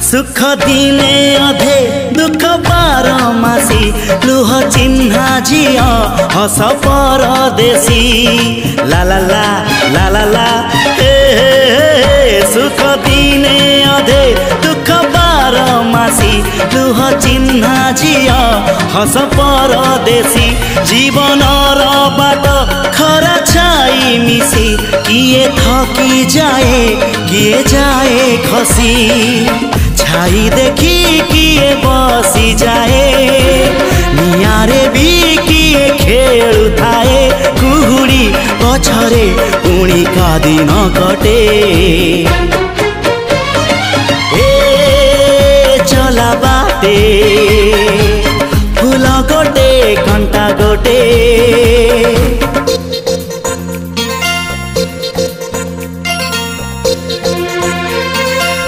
सुख दिने अधे दुख बारमासी लुह चिन्हा झिया हस परदेशी ला ला ला ला ला ला हे सुख दिने अधे दुख बारमासी लुह चिन्हा झिया हस परदेशी जीवन बाट खरा छाई मिसी किए थकी जाए किए जाए खसी छाई देखी किए बसी जाए नियारे भी किए खेलु थाए कुहुड़ी पछरे पुणी का दिन कटे ए चला बाटे फूल गोटे घंटा गोटे